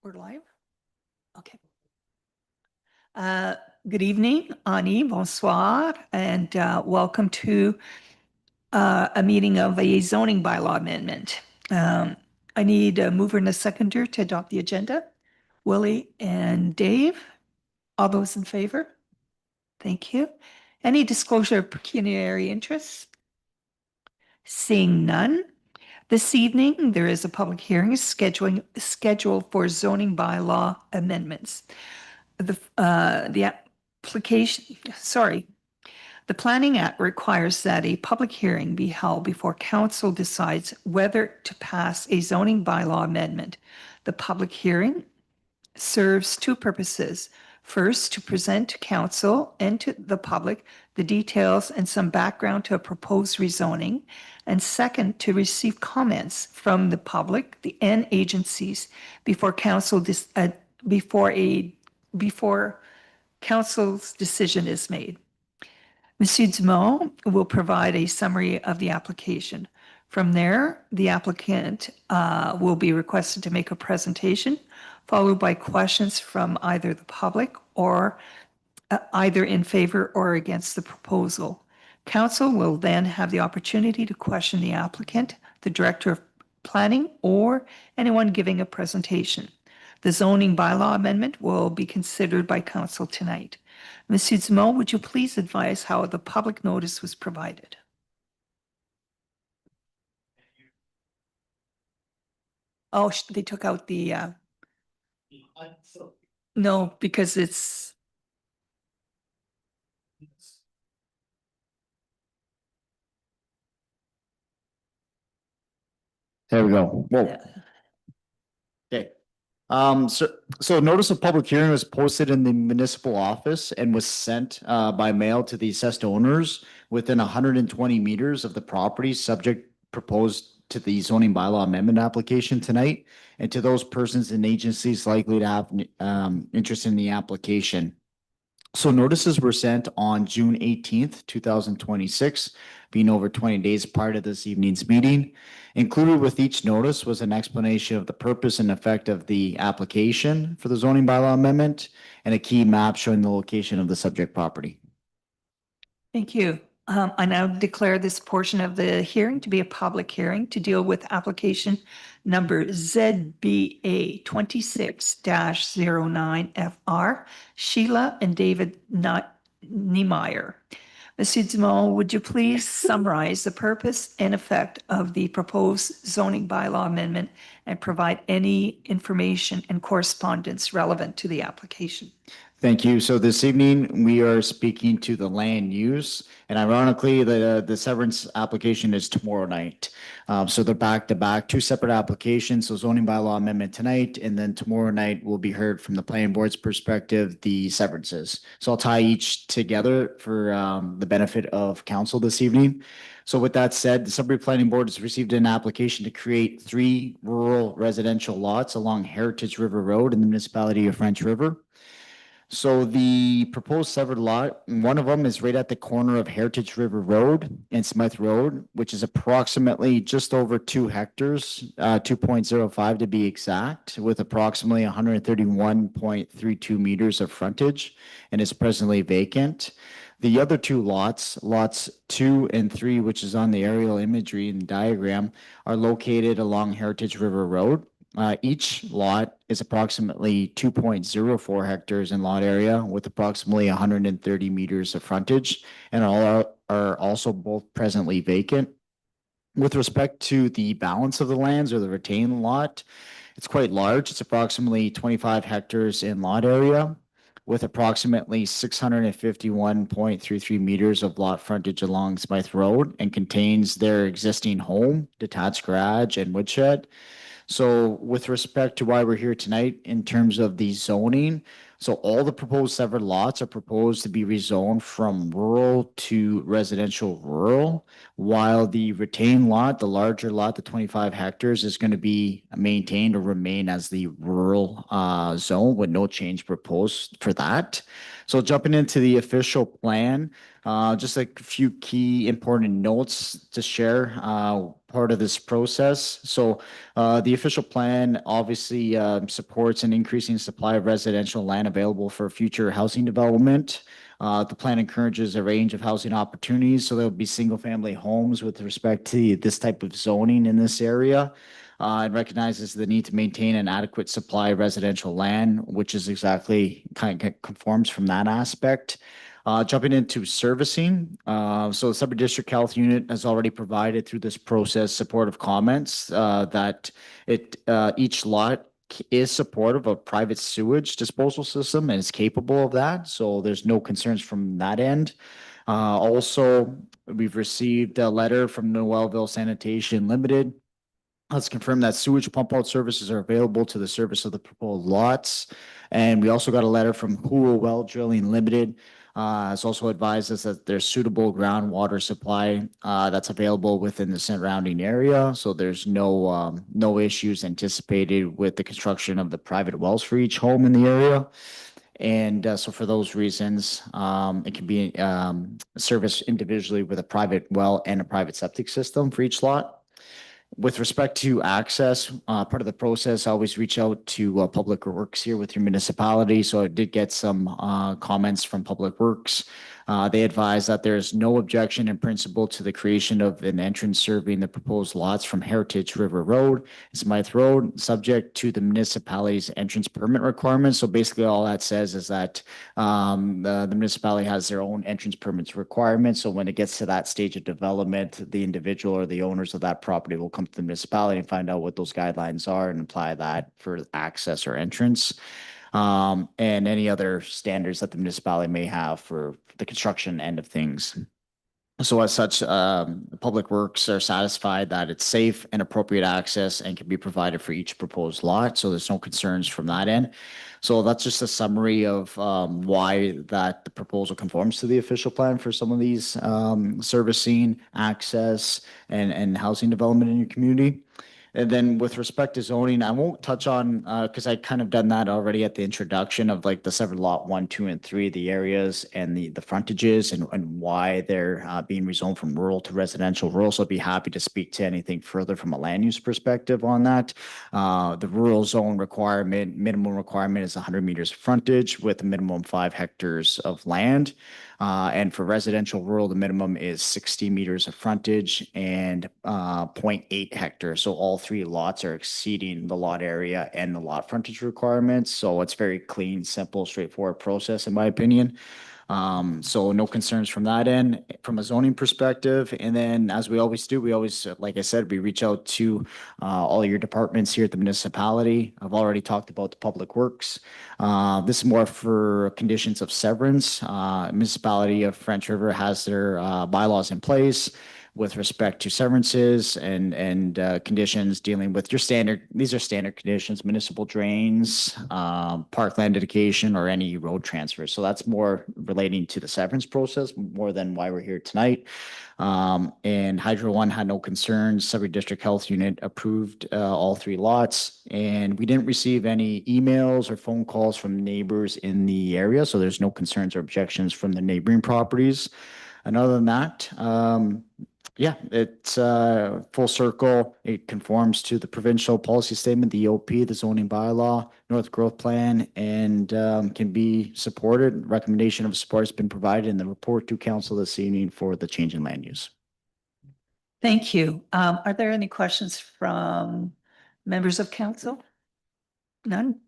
We're live? Okay. Good evening, Ani, bonsoir, and welcome to a meeting of a zoning bylaw amendment. I need a mover and a seconder to adopt the agenda. Willie and Dave, all those in favor? Thank you. Any disclosure of pecuniary interests? Seeing none. This evening, there is a public hearing scheduled for zoning bylaw amendments. The Planning Act requires that a public hearing be held before council decides whether to pass a zoning bylaw amendment. The public hearing serves two purposes. First, to present to council and to the public the details and some background to a proposed rezoning. And second, to receive comments from the public and agencies before council's decision is made. Monsieur Dumont will provide a summary of the application. From there, the applicant will be requested to make a presentation, followed by questions from either the public or either in favor or against the proposal. Council will then have the opportunity to question the applicant, the director of planning, or anyone giving a presentation. The zoning bylaw amendment will be considered by council tonight. Monsieur Dumont, would you please advise how the public notice was provided? Oh, they took out the, no, because it's, There we go. Whoa. Okay. So notice of public hearing was posted in the municipal office and was sent by mail to the assessed owners within 120 meters of the property subject proposed to the zoning bylaw amendment application tonight, and to those persons and agencies likely to have interest in the application. So notices were sent on June 18th, 2026, being over 20 days prior to this evening's meeting. Included with each notice was an explanation of the purpose and effect of the application for the zoning bylaw amendment and a key map showing the location of the subject property. Thank you. I now declare this portion of the hearing to be a public hearing to deal with application number ZBA 26-09FR, Sheila and David Niemeyer. Monsieur Dumont, would you please summarize the purpose and effect of the proposed zoning bylaw amendment and provide any information and correspondence relevant to the application? Thank you. So this evening, we are speaking to the land use, and ironically, the severance application is tomorrow night. So they're back to back, two separate applications. So zoning bylaw amendment tonight, and then tomorrow night will be heard from the planning board's perspective, the severances. So I'll tie each together for the benefit of council this evening. So with that said, the Sudbury Planning Board has received an application to create 3 rural residential lots along Heritage River Road in the municipality of French River. So the proposed severed lot, one of them is right at the corner of Heritage River Road and Smith Road, which is approximately just over 2 hectares, 2.05 to be exact, with approximately 131.32 meters of frontage and is presently vacant. The other 2 lots, lots 2 and 3, which is on the aerial imagery in the diagram, are located along Heritage River Road. Each lot is approximately 2.04 hectares in lot area with approximately 130 meters of frontage, and all are also both presently vacant. With respect to the balance of the lands or the retained lot, it's quite large. It's approximately 25 hectares in lot area with approximately 651.33 meters of lot frontage along Smythe Road, and contains their existing home, detached garage, and woodshed. So with respect to why we're here tonight in terms of the zoning, so all the proposed severed lots are proposed to be rezoned from rural to residential rural, while the retained lot, the larger lot, the 25 hectares, is going to be maintained or remain as the rural zone with no change proposed for that. So jumping into the official plan, just a few key important notes to share. part of this process. So the official plan obviously supports an increasing supply of residential land available for future housing development. The plan encourages a range of housing opportunities, so there'll be single-family homes with respect to this type of zoning in this area. It recognizes the need to maintain an adequate supply of residential land, which is exactly kind of conforms from that aspect. Jumping into servicing, so the Sudbury District Health Unit has already provided through this process supportive comments that each lot is supportive of private sewage disposal system and is capable of that. So there's no concerns from that end. Also, we've received a letter from Noelville Sanitation Limited. Let's confirm that sewage pump out services are available to the service of the proposed lots. And we also got a letter from Hool Well Drilling Limited. It's also advised us that there's suitable groundwater supply that's available within the surrounding area. So there's no issues anticipated with the construction of the private wells for each home in the area. And so for those reasons, it can be serviced individually with a private well and a private septic system for each lot. With respect to access, part of the process, I always reach out to Public Works here with your municipality. So I did get some comments from Public Works. They advise that there is no objection in principle to the creation of an entrance serving the proposed lots from Heritage River Road and Smythe Road, subject to the municipality's entrance permit requirements. So basically all that says is that the municipality has their own entrance permits requirements. So when it gets to that stage of development, the individual or the owners of that property will come to the municipality and find out what those guidelines are and apply that for access or entrance. And any other standards that the municipality may have for the construction end of things. So as such, Public Works are satisfied that it's safe and appropriate access and can be provided for each proposed lot. So there's no concerns from that end. So that's just a summary of why that the proposal conforms to the official plan for some of these servicing, access, and housing development in your community. And then with respect to zoning, I won't touch on, because I kind of done that already at the introduction of like the several lot 1, 2, and 3, the areas and the frontages and why they're being rezoned from rural to residential rural. So I'd be happy to speak to anything further from a land use perspective on that. The rural zone minimum requirement is 100 meters of frontage with a minimum 5 hectares of land. And for residential rural, the minimum is 60 meters of frontage and 0.8 hectares. So all 3 lots are exceeding the lot area and the lot frontage requirements. So it's very clean, simple, straightforward process, in my opinion. So no concerns from that end from a zoning perspective. And then as we always do, like I said, we reach out to all your departments here at the municipality. I've already talked about the Public Works. This is more for conditions of severance. Municipality of French River has their bylaws in place with respect to severances and conditions dealing with these are standard conditions, municipal drains, parkland dedication, or any road transfer. So that's more relating to the severance process more than why we're here tonight. And Hydro One had no concerns. Sudbury District Health Unit approved all 3 lots, and we didn't receive any emails or phone calls from neighbors in the area. So there's no concerns or objections from the neighboring properties. And other than that, yeah, it's full circle. It conforms to the provincial policy statement, the EOP, the zoning bylaw, North Growth Plan, and can be supported. Recommendation of support has been provided in the report to council this evening for the change in land use. Thank you. Are there any questions from members of council? None?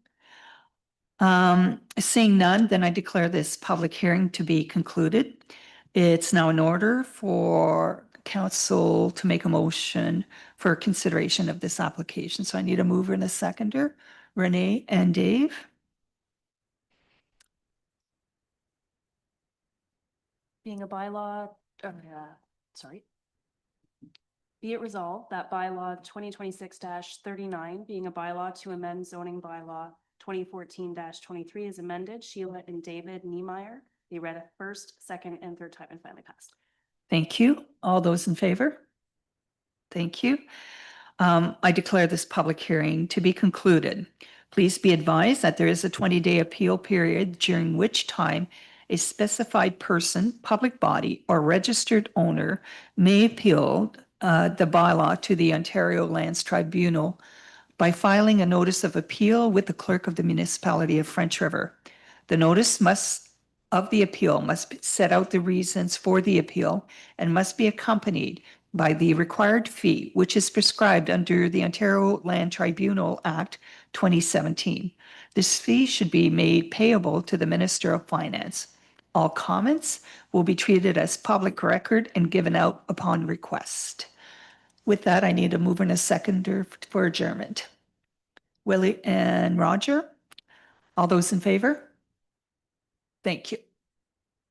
Seeing none, then I declare this public hearing to be concluded. It's now in order for council to make a motion for consideration of this application. So I need a mover and a seconder, Renee and Dave. Being a bylaw, sorry. Be it resolved that bylaw 2026-39, being a bylaw to amend zoning bylaw 2014-23 is amended, Sheila and David Niemeyer be read a first, second, and third time and finally passed. Thank you. All those in favor? Thank you. I declare this public hearing to be concluded. Please be advised that there is a 20-day appeal period during which time a specified person, public body, or registered owner may appeal the bylaw to the Ontario Lands Tribunal by filing a notice of appeal with the clerk of the municipality of French River. The notice of the appeal must set out the reasons for the appeal and must be accompanied by the required fee, which is prescribed under the Ontario Land Tribunal Act 2017. This fee should be made payable to the Minister of Finance. All comments will be treated as public record and given out upon request. With that, I need a mover and a seconder for adjournment. Willie and Roger, all those in favor? Thank you.